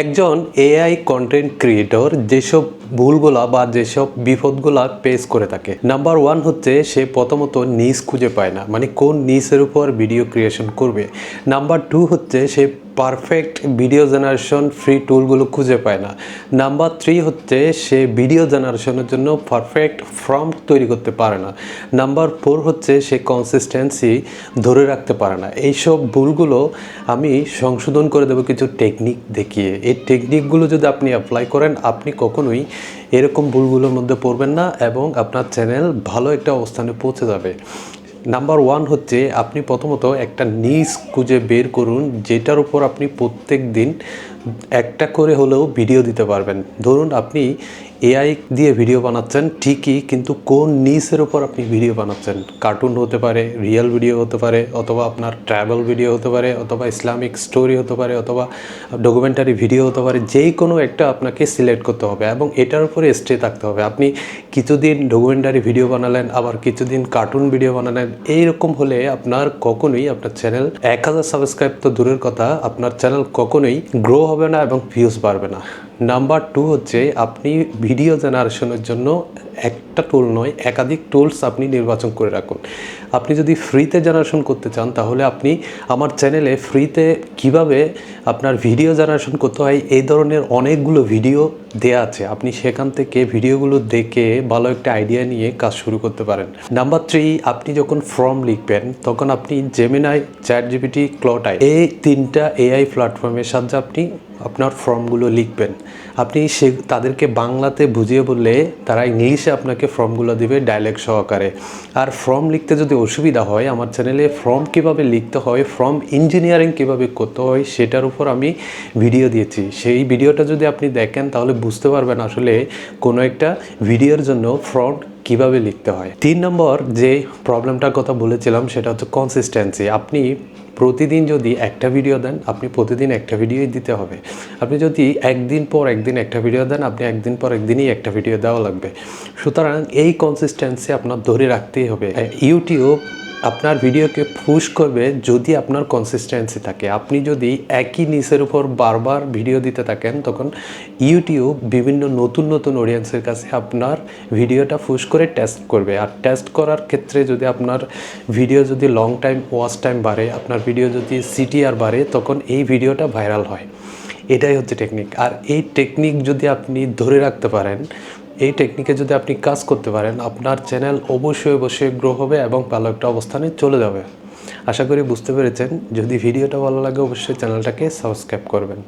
একজন AI content creator যেসব ভুলগুলা বা যেসব বিপদগুলা ফেস করে থাকে, নাম্বার ওয়ান হচ্ছে সে প্রথমত নিজ খুঁজে পায় না, মানে কোন নিচের উপর ভিডিও ক্রিয়েশন করবে। নাম্বার টু হচ্ছে সে পারফেক্ট ভিডিও জেনারেশন ফ্রি টুলগুলো খুঁজে পায় না। নাম্বার থ্রি হচ্ছে সে ভিডিও জেনারেশনের জন্য পারফেক্ট প্রম্পট তৈরি করতে পারে না। নাম্বার ফোর হচ্ছে সে কনসিস্টেন্সি ধরে রাখতে পারে না। এইসব ভুলগুলো আমি সংশোধন করে দেবো কিছু টেকনিক দেখিয়ে। এই টেকনিকগুলো যদি আপনি অ্যাপ্লাই করেন, আপনি কখনোই এরকম ভুলগুলোর মধ্যে পড়বেন না এবং আপনার চ্যানেল ভালো একটা অবস্থানে পৌঁছে যাবে। নাম্বার ওয়ান হচ্ছে আপনি প্রথমত একটা নিশ খুঁজে বের করুন যেটার উপর আপনি প্রত্যেক দিন একটা করে হলেও ভিডিও দিতে পারবেন। ধরুন আপনি এআই দিয়ে ভিডিও বানাচ্ছেন ঠিকই, কিন্তু কোন নিচের উপর আপনি ভিডিও বানাচ্ছেন? কার্টুন হতে পারে, রিয়েল ভিডিও হতে পারে, অথবা আপনার ট্রাভেল ভিডিও হতে পারে, অথবা ইসলামিক স্টোরি হতে পারে, অথবা ডকুমেন্টারি ভিডিও হতে পারে। যেই কোনো একটা আপনাকে সিলেক্ট করতে হবে এবং এটার উপরে স্টে থাকতে হবে। আপনি কিছুদিন ডকুমেন্টারি ভিডিও বানালেন, আবার কিছুদিন কার্টুন ভিডিও বানালেন, এইরকম হলে আপনার কখনোই আপনার চ্যানেল 1000 সাবস্ক্রাইব তো দূরের কথা, আপনার চ্যানেল কখনোই গ্রো হবে না এবং ভিউজ বাড়বে না। নাম্বার টু হচ্ছে আপনি ভিডিও জেনারেশনের জন্য একটা টুল নয়, একাধিক টুলস আপনি নির্বাচন করে রাখুন। আপনি যদি ফ্রিতে জেনারেশন করতে চান, তাহলে আপনি আমার চ্যানেলে ফ্রিতে কিভাবে আপনার ভিডিও জেনারেশন করতে হয় এই ধরনের অনেকগুলো ভিডিও দেয়া আছে। আপনি সেখান থেকে ভিডিওগুলো দেখে ভালো একটা আইডিয়া নিয়ে কাজ শুরু করতে পারেন। নাম্বার থ্রি, আপনি যখন ফর্ম লিখবেন তখন আপনি জেমিনাই, চ্যাটজিপিটি, ক্লড আই, এই তিনটা এআই প্ল্যাটফর্মের সাহায্যে আপনি আপনার ফর্মগুলো লিখবেন। আপনি তাদেরকে বাংলাতে বুঝিয়ে বললে তারা ইংলিশে আপনাকে ফর্মগুলো দিবে ডায়ালেক্ট সহকারে। আর ফর্ম লিখতে যদি অসুবিধা হয়, আমার চ্যানেলে ফর্ম কীভাবে লিখতে হয়, ফর্ম ইঞ্জিনিয়ারিং কীভাবে করতে হয় সেটার উপর আমি ভিডিও দিয়েছি। সেই ভিডিওটা যদি আপনি দেখেন তাহলে বুঝতে পারবেন আসলে কোনো একটা ভিডিওর জন্য ফর্ম কীভাবে লিখতে হয়। 3 নম্বর যে প্রবলেমটার কথা বলেছিলাম সেটা হচ্ছে কনসিস্টেন্সি। আপনি প্রতিদিন যদি একটা ভিডিও দেন, আপনি প্রতিদিন একটা ভিডিওই দিতে হবে। আপনি যদি একদিন পর একদিন একটা ভিডিও দেন, আপনি একদিন পর একদিনই একটা ভিডিও দেওয়া লাগবে। সুতরাং এই কনসিস্টেন্সি আপনার ধরে রাখতেই হবে। ইউটিউব আপনার ভিডিওকে পুশ করবে যদি আপনার কনসিস্টেন্সি থাকে। আপনি যদি একই নিচের উপর বারবার ভিডিও দিতে থাকেন, তখন ইউটিউব বিভিন্ন নতুন নতুন অডিয়েন্সের কাছে আপনার ভিডিওটা পুশ করে টেস্ট করবে। আর টেস্ট করার ক্ষেত্রে যদি আপনার ভিডিও যদি লং টাইম ওয়াচ টাইম বাড়ে, আপনার ভিডিও যদি সিটিআর বাড়ে, তখন এই ভিডিওটা ভাইরাল হয়। এটাই হচ্ছে টেকনিক। আর এই টেকনিক যদি আপনি ধরে রাখতে পারেন, এই টেকনিকে যদি আপনি কাজ করতে পারেন, আপনার চ্যানেল অবশ্যই অবশ্যই গ্রো হবে এবং ভালো একটা অবস্থানে চলে যাবে। আশা করি বুঝতে পেরেছেন। যদি ভিডিওটা ভালো লাগে অবশ্যই চ্যানেলটাকে সাবস্ক্রাইব করবেন।